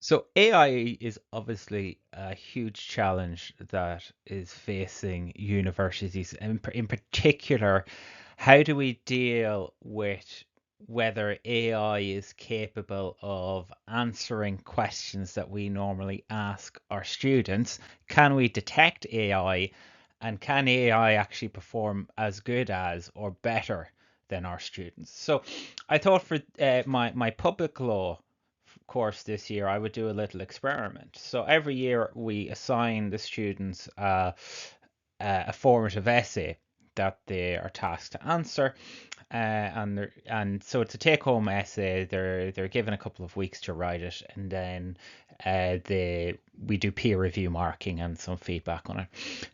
So AI is obviously a huge challenge that is facing universities. In particular, how do we deal with whether AI is capable of answering questions that we normally ask our students? Can we detect AI, and can AI actually perform as good as or better than our students? So I thought for my public law course this year, I would do a little experiment. So every year we assign the students a formative essay that they are tasked to answer, and so it's a take-home essay. They're given a couple of weeks to write it, and then they we do peer review marking and some feedback on it.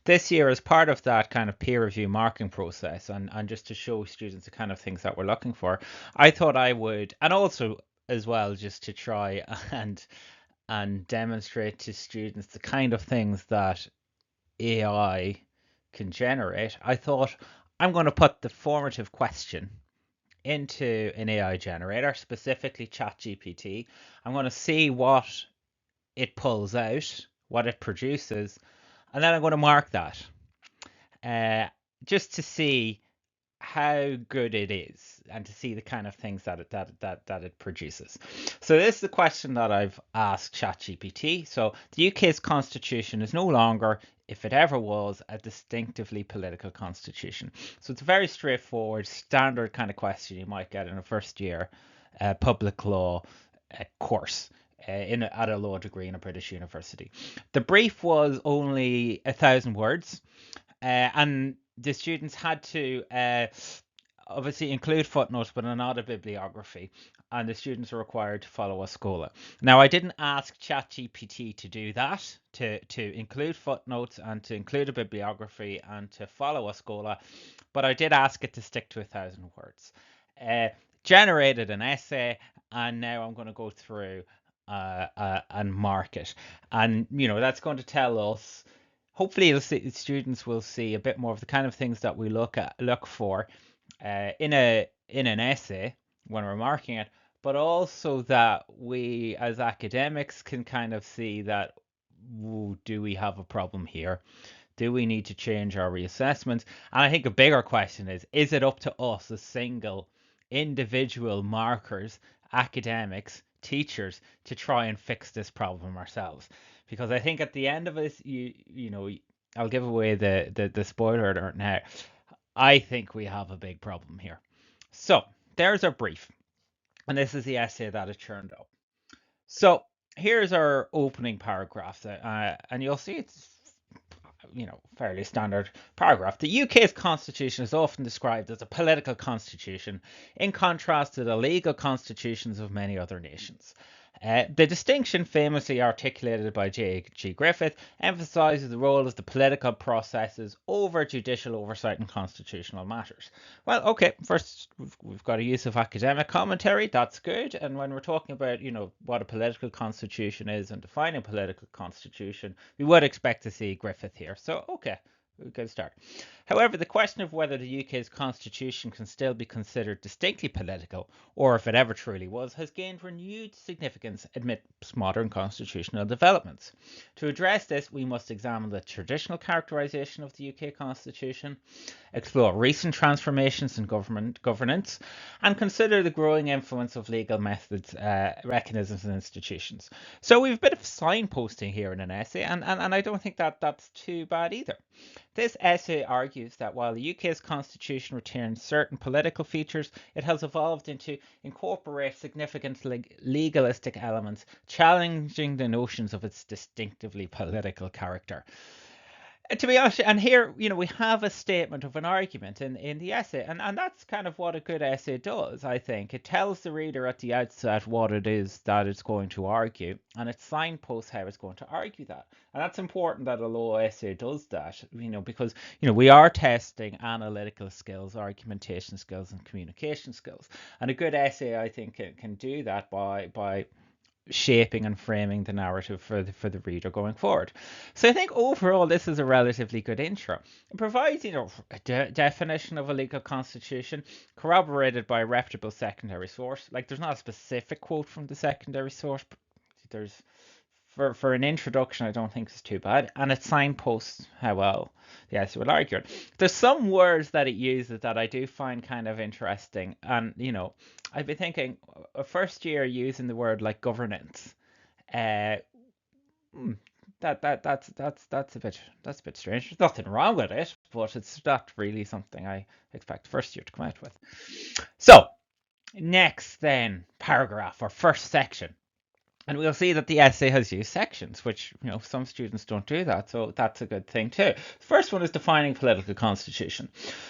This year, as part of that kind of peer review marking process, and just to show students the kind of things that we're looking for, I thought I would, and also as well, just to try and demonstrate to students the kind of things that AI can generate. I thought I'm going to put the formative question into an AI generator, specifically Chat GPT. I'm going to see what it pulls out, what it produces, and then I'm going to mark that uh, just to see how good it is and to see the kind of things that it produces. So this is the question that I've asked ChatGPT. So the UK's constitution is no longer, if it ever was, a distinctively political constitution. So it's a very straightforward, standard kind of question you might get in a first year public law course. At a law degree in a British university. The brief was only 1,000 words, and the students had to obviously include footnotes, but not a bibliography. And the students are required to follow a schola. Now, I didn't ask ChatGPT to do that, to include footnotes and to include a bibliography and to follow a schola, but I did ask it to stick to 1,000 words. Uh, Generated an essay, and now I'm going to go through and mark it. And, that's going to tell us. Hopefully, students will see a bit more of the kind of things that we look for in an essay when we're marking it, but also that we as academics can kind of see that, ooh, do we have a problem here? Do we need to change our reassessment? And I think a bigger question is it up to us as single individual markers, academics, teachers, to try and fix this problem ourselves? Because I think at the end of it, I'll give away the spoiler alert now. I think we have a big problem here. So there's our brief, and this is the essay that it churned up. So here's our opening paragraph, and you'll see it's fairly standard paragraph. The UK's constitution is often described as a political constitution, in contrast to the legal constitutions of many other nations. The distinction, famously articulated by J.G. Griffith, emphasises the role of the political processes over judicial oversight in constitutional matters. Well, okay, first we've got a use of academic commentary, that's good. And when we're talking about, what a political constitution is and defining political constitution, we would expect to see Griffith here. So, okay, good start. However, the question of whether the UK's constitution can still be considered distinctly political, or if it ever truly was, has gained renewed significance amidst modern constitutional developments. To address this, we must examine the traditional characterisation of the UK constitution, explore recent transformations in governance, and consider the growing influence of legal methods, mechanisms, and institutions. So we've a bit of signposting here in an essay, and I don't think that that's too bad either. This essay argues that while the UK's constitution retains certain political features, it has evolved into incorporate significant legalistic elements, challenging the notions of its distinctively political character. To be honest, and here, we have a statement of an argument in the essay, and that's kind of what a good essay does, I think. It tells the reader at the outset what it is that it's going to argue, and it signposts how it's going to argue that. And that's important that a law essay does that, because, we are testing analytical skills, argumentation skills, and communication skills. And a good essay, I think, can do that by shaping and framing the narrative for the reader going forward. So I think overall this is a relatively good intro. It provides, a definition of a legal constitution corroborated by a reputable secondary source. Like there's not a specific quote from the secondary source, There's for an introduction, I don't think it's too bad, and it signposts how well the essay will argue it. There's some words that it uses that I do find kind of interesting, and I've been thinking a first year using the word like governance. Uh, hmm, that's a bit strange. There's nothing wrong with it, but it's not really something I expect first year to come out with. So next, then paragraph or first section. And we'll see that the essay has used sections, which, some students don't do that. So that's a good thing too. The first one is defining political constitution.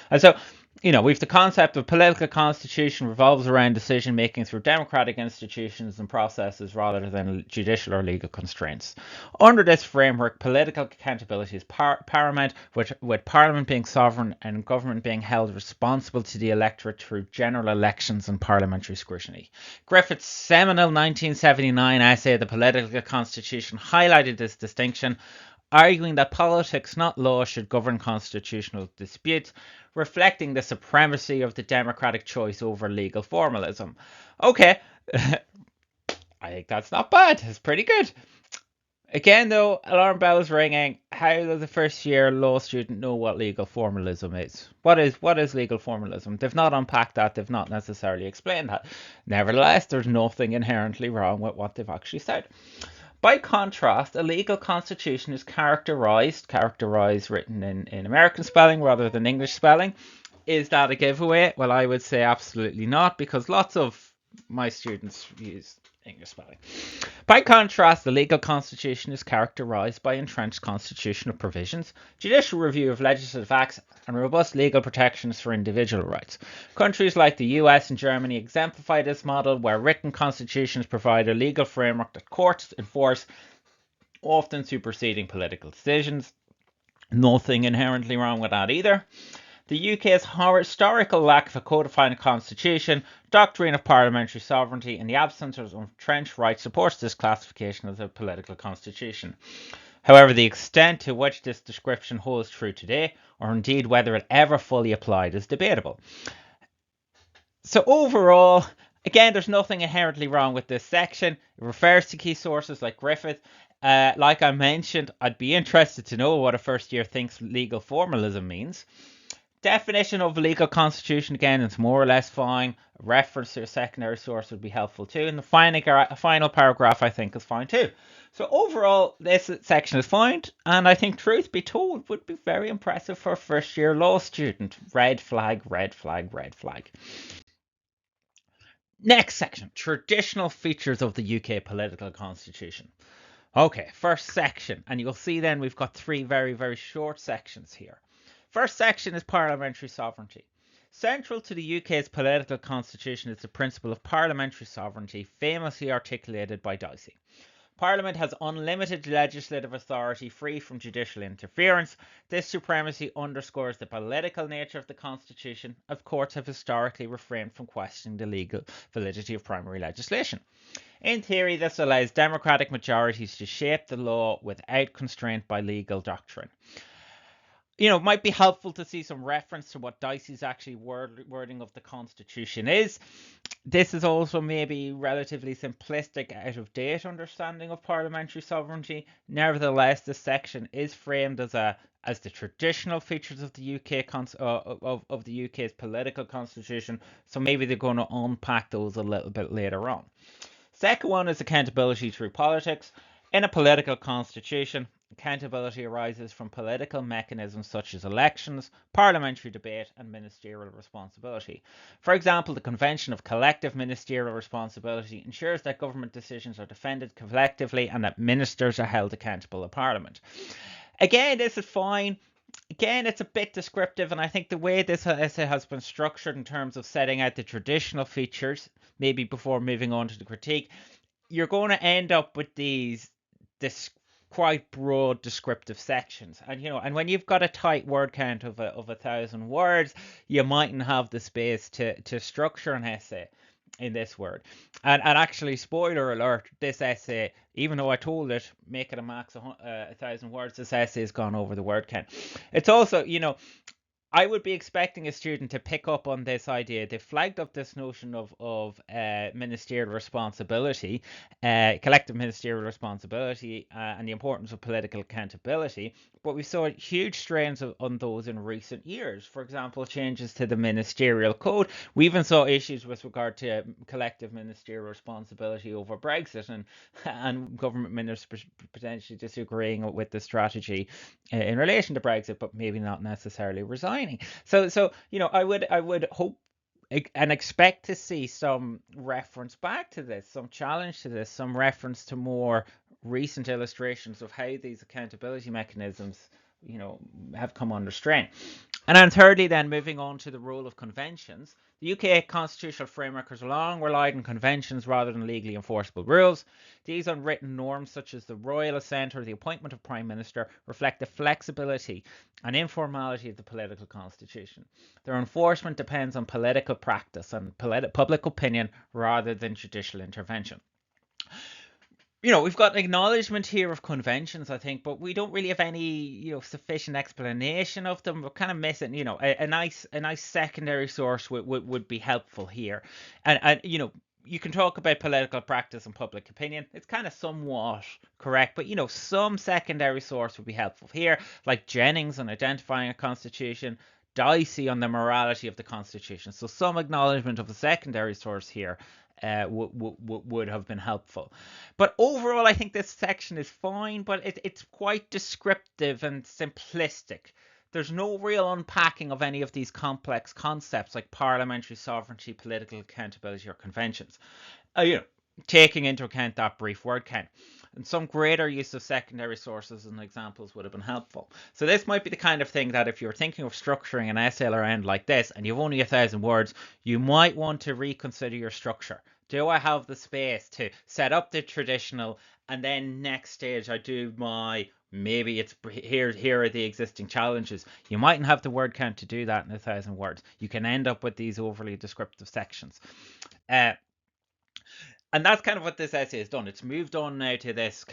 And so, we've the concept of political constitution revolves around decision making through democratic institutions and processes rather than judicial or legal constraints. Under this framework, political accountability is paramount, with Parliament being sovereign and government being held responsible to the electorate through general elections and parliamentary scrutiny. Griffith's seminal 1979 essay, The Political Constitution, highlighted this distinction, arguing that politics, not law, should govern constitutional disputes, reflecting the supremacy of the democratic choice over legal formalism. Okay, I think that's not bad. It's pretty good. Again, though, alarm bells ringing. How does a first year law student know what legal formalism is? What is legal formalism? They've not unpacked that. They've not necessarily explained that. Nevertheless, there's nothing inherently wrong with what they've actually said. By contrast, a legal constitution is characterized written in American spelling rather than English spelling. Is that a giveaway? Well, I would say absolutely not, because lots of my students use English spelling. By contrast, the legal constitution is characterized by entrenched constitutional provisions, judicial review of legislative acts, and robust legal protections for individual rights. Countries like the US and Germany exemplify this model, where written constitutions provide a legal framework that courts enforce, often superseding political decisions. Nothing inherently wrong with that either. The UK's historical lack of a codified constitution, doctrine of parliamentary sovereignty, and the absence of entrenched rights supports this classification as a political constitution. However, the extent to which this description holds true today, or indeed whether it ever fully applied, is debatable. So overall, again, there's nothing inherently wrong with this section. It refers to key sources like Griffith. Like I mentioned, I'd be interested to know what a first year thinks legal formalism means. Definition of legal constitution, again, it's more or less fine. A reference to a secondary source would be helpful too. And the final paragraph, I think, is fine too. So overall, this section is fine. And I think, truth be told, would be very impressive for a first year law student. Red flag, red flag, red flag. Next section, traditional features of the UK political constitution. Okay, first section. And you'll see then we've got three very, very short sections here. First section is parliamentary sovereignty. Central to the UK's political constitution is the principle of parliamentary sovereignty, famously articulated by Dicey. Parliament has unlimited legislative authority free from judicial interference. This supremacy underscores the political nature of the constitution, as courts have historically refrained from questioning the legal validity of primary legislation. In theory, this allows democratic majorities to shape the law without constraint by legal doctrine. It might be helpful to see some reference to what Dicey's actually wording of the Constitution is. This is also maybe relatively simplistic, out of date understanding of parliamentary sovereignty. Nevertheless, this section is framed as the traditional features of the UK of the UK's political constitution. So maybe they're going to unpack those a little bit later on. Second one is accountability through politics. In a political constitution, accountability arises from political mechanisms such as elections, parliamentary debate, and ministerial responsibility. For example, the Convention of Collective Ministerial Responsibility ensures that government decisions are defended collectively and that ministers are held accountable in Parliament. Again, this is fine. Again, it's a bit descriptive, and I think the way this essay has been structured in terms of setting out the traditional features, maybe before moving on to the critique, you're going to end up with this quite broad descriptive sections, and when you've got a tight word count of 1,000 words, you mightn't have the space to structure an essay in this word. And actually, spoiler alert, this essay, even though I told it make it a max of 1,000 words, this essay has gone over the word count. It's also, I would be expecting a student to pick up on this idea. They flagged up this notion of ministerial responsibility, collective ministerial responsibility, and the importance of political accountability. But we saw huge strains on those in recent years. For example, changes to the ministerial code. We even saw issues with regard to collective ministerial responsibility over Brexit, and government ministers potentially disagreeing with the strategy in relation to Brexit, but maybe not necessarily resigning. So I would hope and expect to see some reference back to this, some challenge to this, some reference to more recent illustrations of how these accountability mechanisms, have come under strain. And then thirdly, then moving on to the role of conventions. The UK constitutional framework has long relied on conventions rather than legally enforceable rules. These unwritten norms, such as the royal assent or the appointment of prime minister, reflect the flexibility and informality of the political constitution. Their enforcement depends on political practice and public opinion rather than judicial intervention. We've got acknowledgement here of conventions, I think, but we don't really have any, sufficient explanation of them. We're kind of missing, a nice secondary source would be helpful here. And you can talk about political practice and public opinion. It's kind of somewhat correct, but some secondary source would be helpful here, like Jennings on identifying a constitution, Dicey on the morality of the constitution. So some acknowledgement of the secondary source here would have been helpful. But overall, I think this section is fine, but it's quite descriptive and simplistic. There's no real unpacking of any of these complex concepts like parliamentary sovereignty, political accountability, or conventions. Taking into account that brief word count. And some greater use of secondary sources and examples would have been helpful. So this might be the kind of thing that if you're thinking of structuring an essay or end like this and you've only 1,000 words, you might want to reconsider your structure. Do I have the space to set up the traditional, and then next stage I do my, maybe it's here are the existing challenges. You mightn't have the word count to do that in 1,000 words. You can end up with these overly descriptive sections. And that's kind of what this essay has done. It's moved on now to this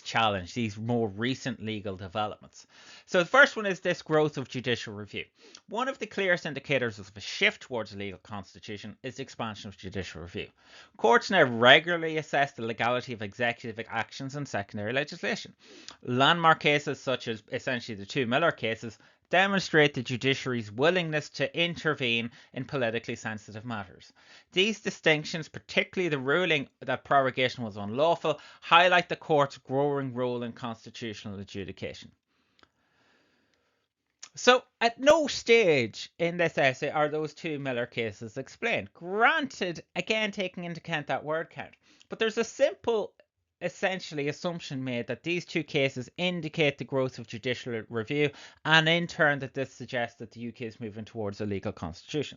challenge, these more recent legal developments. So the first one is this growth of judicial review. One of the clearest indicators of a shift towards a legal constitution is the expansion of judicial review. Courts now regularly assess the legality of executive actions and secondary legislation. Landmark cases such as essentially the two Miller cases demonstrate the judiciary's willingness to intervene in politically sensitive matters. These distinctions, particularly the ruling that prorogation was unlawful, highlight the court's growing role in constitutional adjudication. So, at no stage in this essay are those two Miller cases explained. Granted, again taking into account that word count, but there's a simple essentially assumption made that these two cases indicate the growth of judicial review, and in turn that this suggests that the UK is moving towards a legal constitution.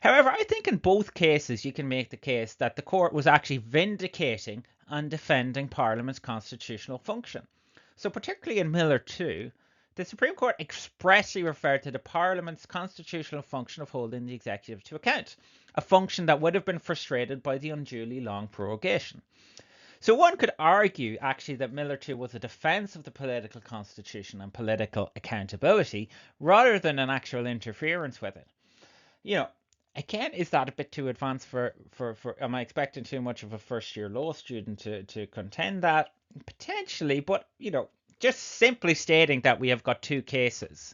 However, I think in both cases you can make the case that the court was actually vindicating and defending Parliament's constitutional function. So particularly in Miller 2, the Supreme Court expressly referred to the Parliament's constitutional function of holding the executive to account, a function that would have been frustrated by the unduly long prorogation. So one could argue actually that Miller 2 was a defense of the political constitution and political accountability rather than an actual interference with it. Again, is that a bit too advanced for am I expecting too much of a first year law student to contend that? Potentially, but just simply stating that we have got two cases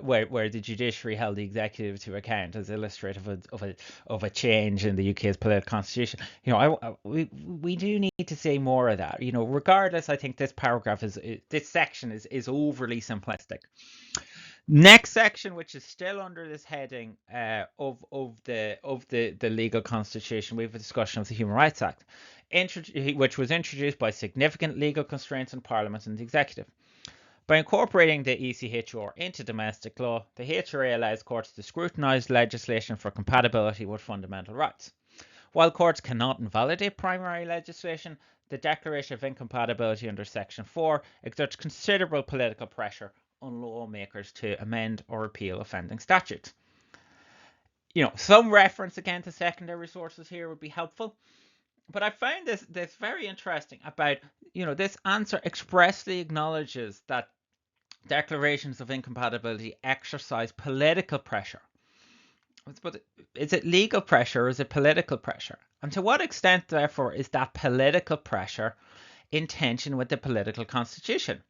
where the judiciary held the executive to account as illustrative of a change in the UK's political constitution. We do need to say more of that. Regardless, I think this section is overly simplistic. Next section, which is still under this heading of the legal constitution, we have a discussion of the Human Rights Act, which was introduced by significant legal constraints on Parliament and the executive. By incorporating the ECHR into domestic law, the HRA allows courts to scrutinise legislation for compatibility with fundamental rights. While courts cannot invalidate primary legislation, the Declaration of Incompatibility under Section 4 exerts considerable political pressure on lawmakers to amend or repeal offending statutes. Some reference again to secondary sources here would be helpful. But I found this very interesting about, this answer expressly acknowledges that declarations of incompatibility exercise political pressure. But is it legal pressure or is it political pressure? And to what extent, therefore, is that political pressure in tension with the political constitution?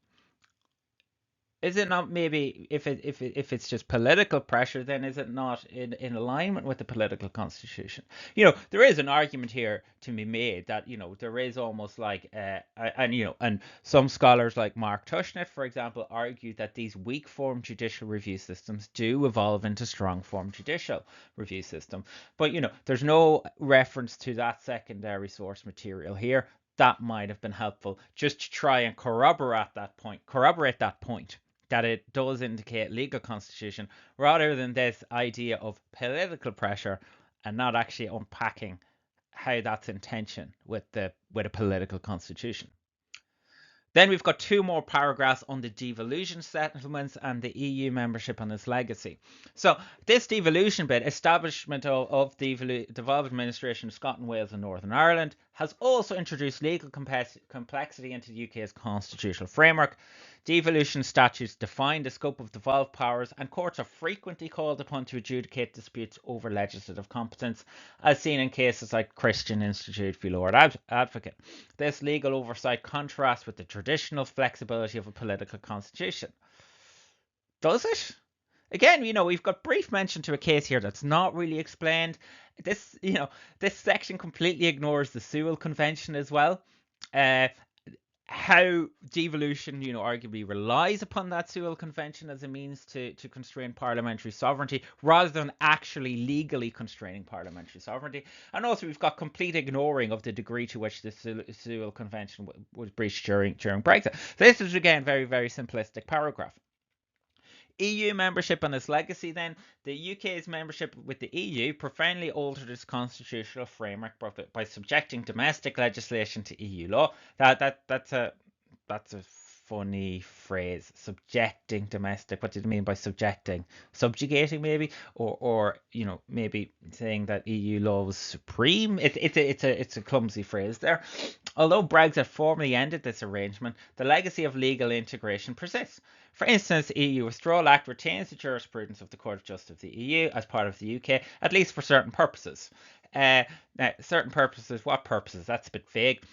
Is it not maybe if it's just political pressure, then is it not in alignment with the political constitution? There is an argument here to be made that there is almost like and some scholars like Mark Tushnet, for example, argue that these weak form judicial review systems do evolve into strong form judicial review system. But there's no reference to that secondary source material here. That might have been helpful just to try and corroborate that point that it does indicate legal constitution rather than this idea of political pressure and not actually unpacking how that's in tension with a political constitution. Then we've got two more paragraphs on the devolution settlements and the EU membership and its legacy. So this devolution bit, establishment of the devolved administration of Scotland, Wales and Northern Ireland, has also introduced legal complexity into the UK's constitutional framework. Devolution statutes define the scope of devolved powers, and courts are frequently called upon to adjudicate disputes over legislative competence, as seen in cases like Christian Institute v Lord Advocate. This legal oversight contrasts with the traditional flexibility of a political constitution. Does it? Again, we've got brief mention to a case here that's not really explained. This section completely ignores the Sewell Convention as well. How devolution, arguably relies upon that Sewell Convention as a means to constrain parliamentary sovereignty rather than actually legally constraining parliamentary sovereignty. And also we've got complete ignoring of the degree to which the Sewell Convention was breached during Brexit. This is, again, very, very simplistic paragraph. EU membership and its legacy, then. The UK's membership with the EU profoundly altered its constitutional framework by subjecting domestic legislation to EU law. That's a funny phrase. Subjecting domestic. What did it mean by subjecting? Subjugating, maybe, or maybe saying that EU law was supreme. It's a clumsy phrase there. Although Brexit formally ended this arrangement, the legacy of legal integration persists. For instance, the EU Withdrawal Act retains the jurisprudence of the Court of Justice of the EU as part of the UK, at least for certain purposes. Now, certain purposes, what purposes? That's a bit vague.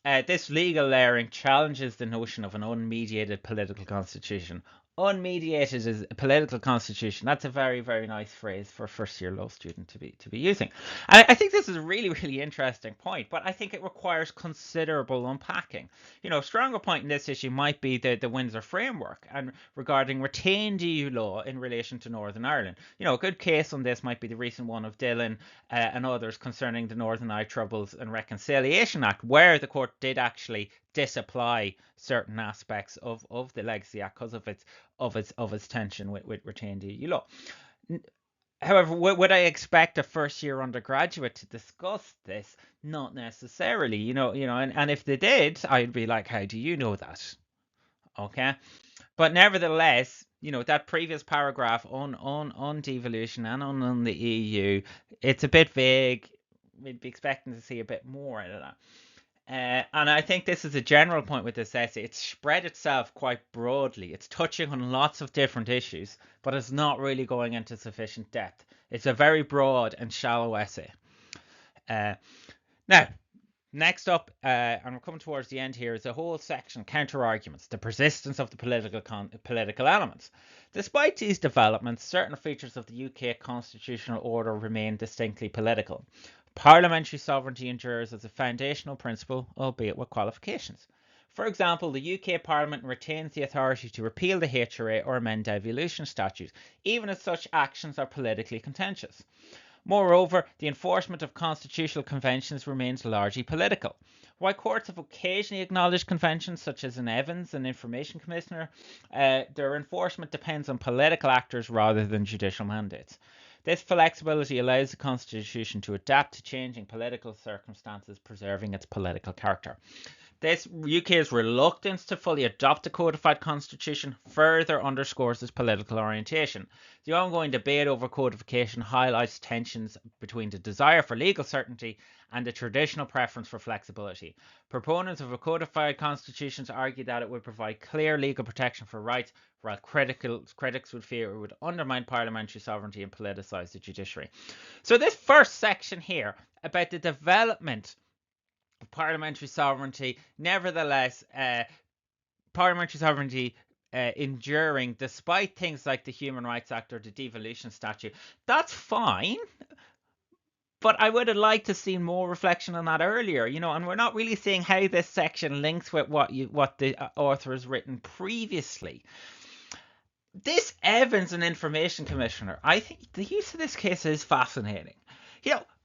This legal layering challenges the notion of an unmediated political constitution. Unmediated is a political constitution. That's a very, very nice phrase for a first-year law student to be using. And I think this is a really, really interesting point, but I think it requires considerable unpacking. A stronger point in this issue might be the Windsor framework and regarding retained EU law in relation to Northern Ireland. A good case on this might be the recent one of Dillon and others concerning the Northern Ireland Troubles and Reconciliation Act, where the court did actually disapply certain aspects of the Legacy Act because of its tension with retained EU law. However, would I expect a first-year undergraduate to discuss this? Not necessarily, and if they did, I'd be like, how do you know that? Okay, but nevertheless, that previous paragraph on devolution and on the EU, it's a bit vague. We'd be expecting to see a bit more out of that. And I think this is a general point with this essay. It's spread itself quite broadly. It's touching on lots of different issues, but it's not really going into sufficient depth. It's a very broad and shallow essay. Now, next up, and we're coming towards the end here, is a whole section, counter-arguments, the persistence of the political elements. Despite these developments, certain features of the UK constitutional order remain distinctly political. Parliamentary sovereignty endures as a foundational principle, albeit with qualifications. For example, the UK Parliament retains the authority to repeal the HRA or amend devolution statutes, even if such actions are politically contentious. Moreover, the enforcement of constitutional conventions remains largely political. While courts have occasionally acknowledged conventions, such as in Evans, an information commissioner, their enforcement depends on political actors rather than judicial mandates. This flexibility allows the Constitution to adapt to changing political circumstances, preserving its political character. This UK's reluctance to fully adopt a codified constitution further underscores its political orientation. The ongoing debate over codification highlights tensions between the desire for legal certainty and the traditional preference for flexibility. Proponents of a codified constitution argue that it would provide clear legal protection for rights, while critics would fear it would undermine parliamentary sovereignty and politicise the judiciary. So this first section here about the development of parliamentary sovereignty, nevertheless, parliamentary sovereignty enduring despite things like the Human Rights Act or the devolution statute, that's fine. But I would have liked to see more reflection on that earlier, and we're not really seeing how this section links with what the author has written previously. This Evans, an information commissioner, I think the use of this case is fascinating.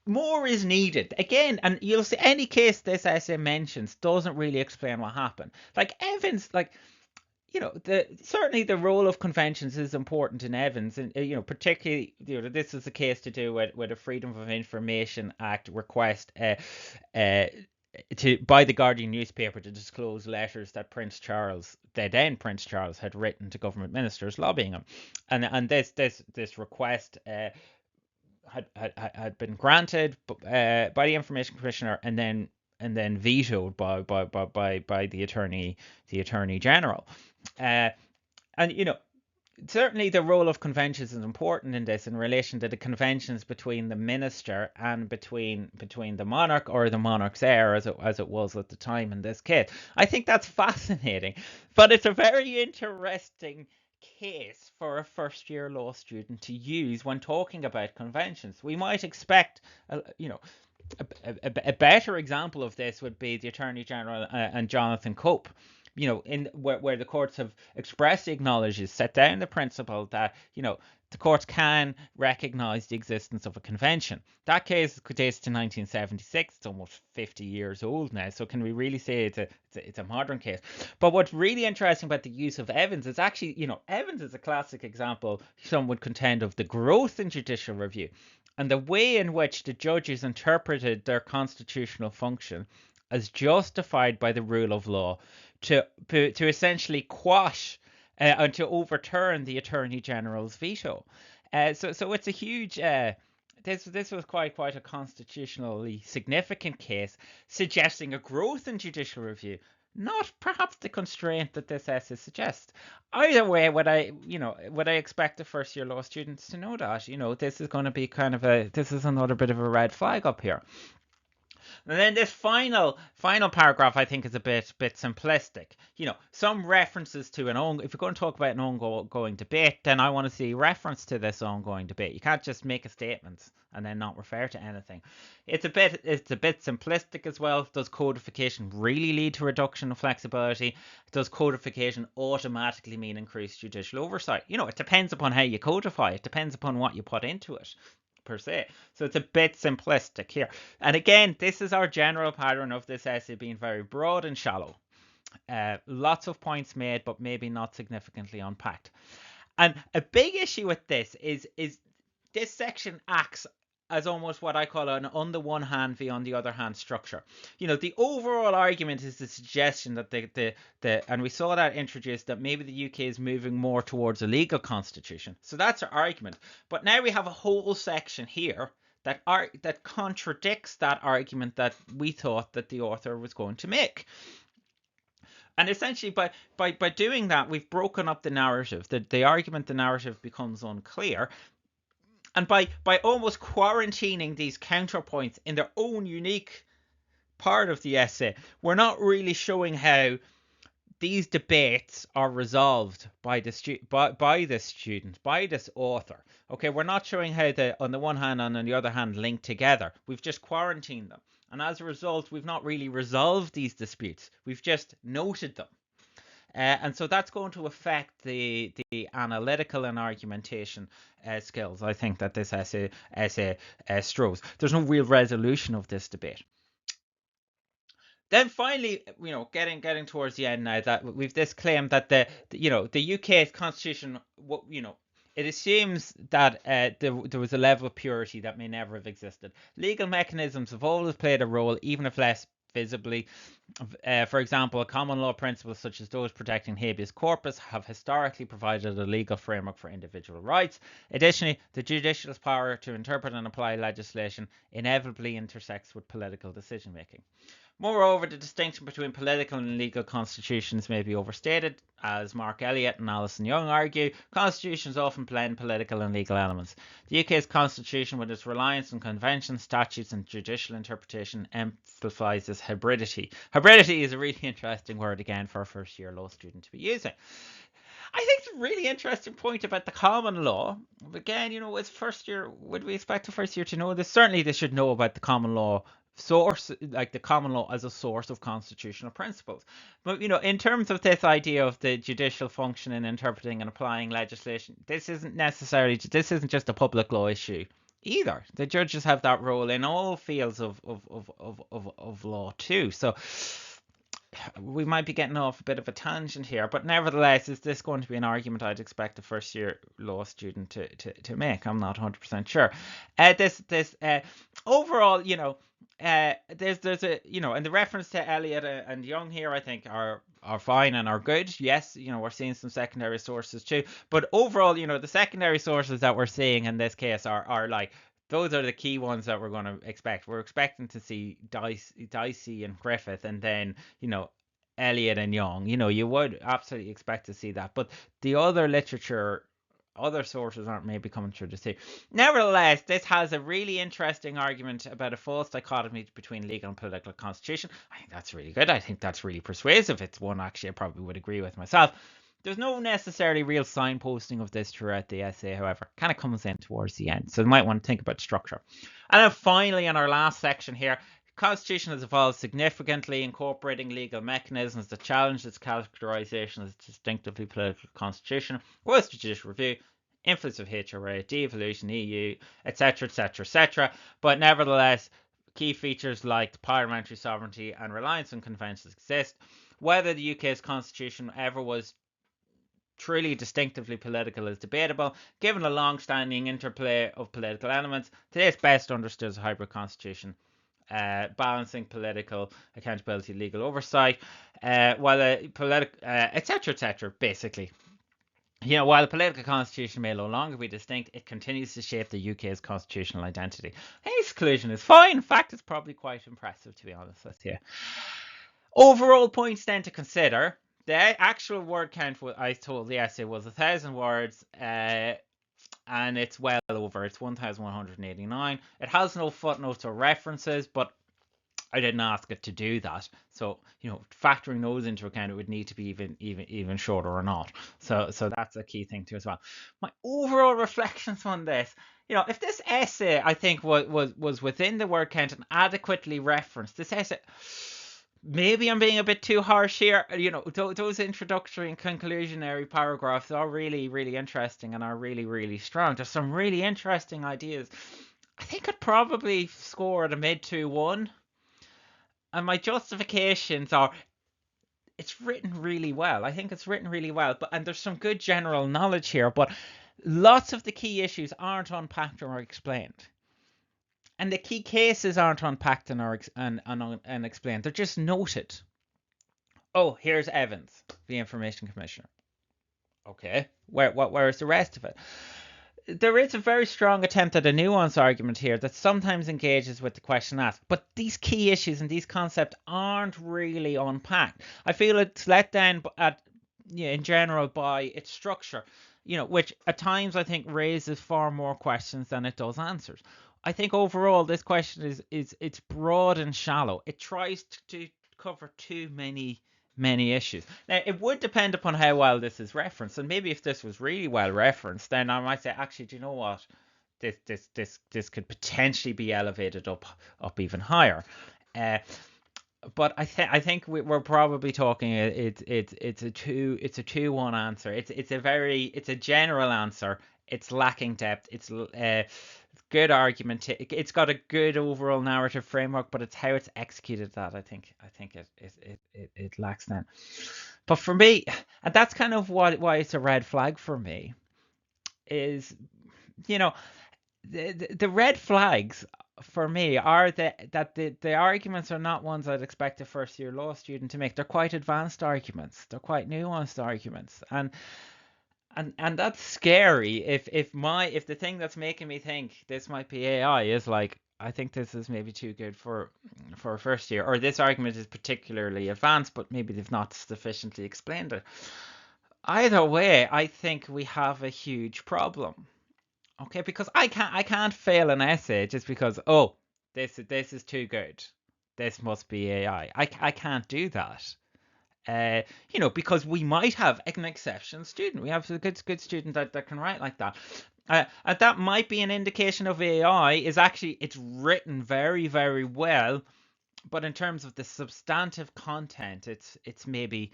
More is needed. Again, and you'll see any case this essay mentions doesn't really explain what happened. Like Evans, certainly the role of conventions is important in Evans, and particularly this is a case to do with a Freedom of Information Act request by the Guardian newspaper to disclose letters that then Prince Charles had written to government ministers lobbying him, and this request had been granted by the information commissioner and then vetoed by the attorney general, and certainly the role of conventions is important in this in relation to the conventions between the minister and between the monarch or the monarch's heir, as it was at the time in this case. I think that's fascinating, but it's a very interesting case for a first-year law student to use when talking about conventions. We might expect, a better example of this would be the Attorney General and Jonathan Cope. Where the courts have expressly acknowledged, set down the principle that the courts can recognise the existence of a convention. That case dates to 1976. It's almost 50 years old now. So can we really say it's a modern case? But what's really interesting about the use of Evans is actually, Evans is a classic example, some would contend, of the growth in judicial review and the way in which the judges interpreted their constitutional function as justified by the rule of law to essentially quash and to overturn the Attorney General's veto. So it's a huge. This was quite a constitutionally significant case, suggesting a growth in judicial review, not perhaps the constraint that this essay suggests. Either way, would I expect the first year law students to know that this is going to be this is another bit of a red flag up here. And then this final paragraph, I think, is a bit simplistic. Some references to if you're going to talk about an ongoing debate, then I want to see reference to this ongoing debate. You can't just make a statement and then not refer to anything. It's a bit simplistic as well. Does codification really lead to reduction of flexibility? Does codification automatically mean increased judicial oversight? It depends upon how you codify. It depends upon what you put into it, per se. So it's a bit simplistic here. And again, this is our general pattern of this essay being very broad and shallow. Lots of points made, but maybe not significantly unpacked. And a big issue with this is this section acts as almost what I call an on the one hand v on the other hand structure. The overall argument is the suggestion that and we saw that introduced, that maybe the UK is moving more towards a legal constitution. So that's our argument. But now we have a whole section here that contradicts that argument that we thought that the author was going to make. And essentially, by doing that, we've broken up the narrative. The argument, the narrative becomes unclear. And by almost quarantining these counterpoints in their own unique part of the essay, we're not really showing how these debates are resolved by this author. Okay, we're not showing how on the one hand and on the other hand link together. We've just quarantined them. And as a result, we've not really resolved these disputes. We've just noted them. And so that's going to affect the analytical and argumentation skills, I think, that this essay shows. There's no real resolution of this debate. Then finally, getting towards the end now, that we've this claim that the UK constitution, it assumes that there was a level of purity that may never have existed. Legal mechanisms have always played a role, even if less visibly. For example, common law principles such as those protecting habeas corpus have historically provided a legal framework for individual rights. Additionally, the judicial's power to interpret and apply legislation inevitably intersects with political decision making. Moreover, the distinction between political and legal constitutions may be overstated. As Mark Elliott and Alison Young argue, constitutions often blend political and legal elements. The UK's constitution, with its reliance on conventions, statutes, and judicial interpretation, emphasises this hybridity. Hybridity is a really interesting word again for a first year law student to be using. I think it's a really interesting point about the common law. Again, it's first year. Would we expect a first year to know this? Certainly, they should know about the common law source, like the common law as a source of constitutional principles. But in terms of this idea of the judicial function in interpreting and applying legislation, this isn't just a public law issue either. The judges have that role in all fields of law too. So we might be getting off a bit of a tangent here, but nevertheless, is this going to be an argument I'd expect a first year law student to make? I'm not 100% sure. This overall, there's a, and the reference to Elliott and Young here, I think are fine and are good. Yes, we're seeing some secondary sources too, but overall, the secondary sources that we're seeing in this case are like, those are the key ones that we're going to expect. We're expecting to see Dicey and Griffith, and then Eliot and Young. You would absolutely expect to see that, but the other literature, other sources aren't maybe coming through the too. Nevertheless, this has a really interesting argument about a false dichotomy between legal and political constitution. I think that's really good. I think that's really persuasive. It's one actually I probably would agree with myself. There's no necessarily real signposting of this throughout the essay, however. Kind of comes in towards the end, so you might want to think about structure. And then finally, in our last section here, the Constitution has evolved significantly, incorporating legal mechanisms that challenge its characterization as a distinctively political constitution, with judicial review, influence of HRA, de-evolution, EU, etc., etc., etc. But nevertheless, key features like parliamentary sovereignty and reliance on conventions exist. Whether the UK's constitution ever was truly distinctively political is debatable, given the long-standing interplay of political elements. Today it's best understood as a hybrid constitution, balancing political accountability, legal oversight, while a political, etc., etc. Basically, while the political constitution may no longer be distinct, it continues to shape the UK's constitutional identity. This conclusion is fine. In fact, it's probably quite impressive, to be honest with you. Overall points then to consider. The actual word count, I told the essay, was 1,000 words, and it's well over. It's 1,189. It has no footnotes or references, but I didn't ask it to do that. So, factoring those into account, it would need to be even shorter or not. So that's a key thing too as well. My overall reflections on this, if this essay, I think, was within the word count and adequately referenced, this essay, maybe I'm being a bit too harsh here. Those introductory and conclusionary paragraphs are really, really interesting and are really, really strong. There's some really interesting ideas. I think I'd probably score at a mid 2-1. And my justifications are, it's written really well. I think it's written really well, and there's some good general knowledge here, but lots of the key issues aren't unpacked or explained. And the key cases aren't unpacked and explained. They're just noted. Oh, here's Evans, the Information Commissioner. Okay, where's the rest of it? There is a very strong attempt at a nuance argument here that sometimes engages with the question asked, but these key issues and these concepts aren't really unpacked. I feel it's let down in general by its structure, which at times I think raises far more questions than it does answers. I think overall this question it's broad and shallow. It tries to cover too many issues. Now, it would depend upon how well this is referenced, and maybe if this was really well referenced, then I might say, actually, do you know what? This could potentially be elevated up even higher. But I think we're probably talking it's a 2-1 answer. It's a general answer. It's lacking depth. It's good argument. It's got a good overall narrative framework, but it's how it's executed that I think it lacks that. But for me, and that's kind of why it's a red flag for me, is the red flags for me are that the arguments are not ones I'd expect a first year law student to make. They're quite advanced arguments. They're quite nuanced arguments. And that's scary if the thing that's making me think this might be AI is like, I think this is maybe too good for a first year, or this argument is particularly advanced, but maybe they've not sufficiently explained it. Either way, I think we have a huge problem. Okay, because I can't fail an essay just because, oh, this is too good. This must be AI. I can't do that. Uh, because we might have an exception student. We have a good student that can write like that. And that might be an indication of AI is actually it's written very, very well, but in terms of the substantive content, it's maybe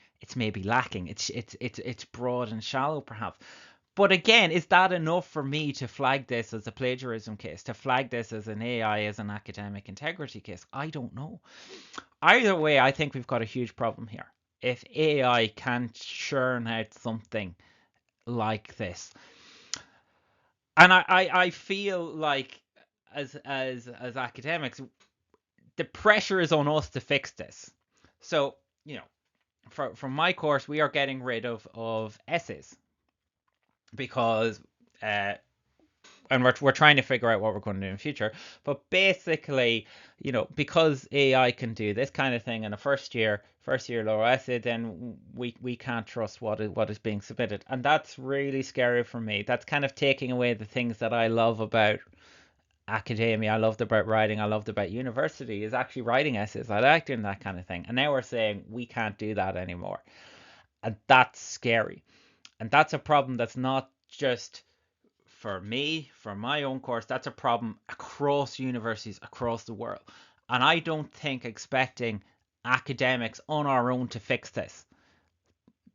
lacking. It's broad and shallow perhaps. But again, is that enough for me to flag this as a plagiarism case, to flag this as an AI, as an academic integrity case? I don't know. Either way, I think we've got a huge problem here. If AI can churn out something like this, and I feel like as academics, the pressure is on us to fix this. So, from my course, we are getting rid of essays because uh, and we're trying to figure out what we're going to do in the future. But basically, because AI can do this kind of thing in a first year lower essay, then we can't trust what is being submitted, and that's really scary for me. That's kind of taking away the things that I love about academia, I loved about writing, I loved about university, is actually writing essays. I like doing that kind of thing, and now we're saying we can't do that anymore, and that's scary. And that's a problem that's not just for me, for my own course, that's a problem across universities across the world. And I don't think expecting academics on our own to fix this.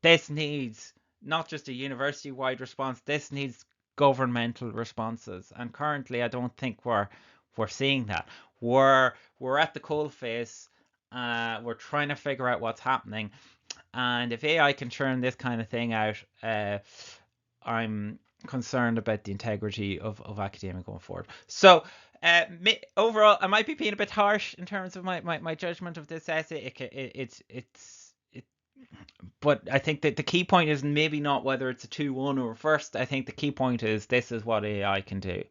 This needs not just a university wide response, this needs governmental responses. And currently I don't think we're seeing that. We're at the cold face. We're trying to figure out what's happening. And if AI can churn this kind of thing out, I'm concerned about the integrity of academia going forward. So, overall, I might be being a bit harsh in terms of my judgment of this essay. But I think that the key point is maybe not whether it's a 2-1 or a first. I think the key point is this is what AI can do,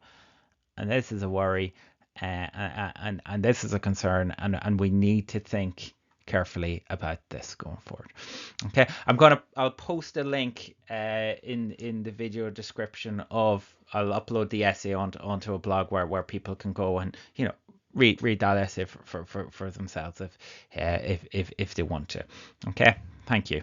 and this is a worry, and this is a concern, and we need to think carefully about this going forward. Okay, I'll post a link in the video description of, I'll upload the essay onto a blog where people can go and read that essay for themselves if they want to. Okay, thank you.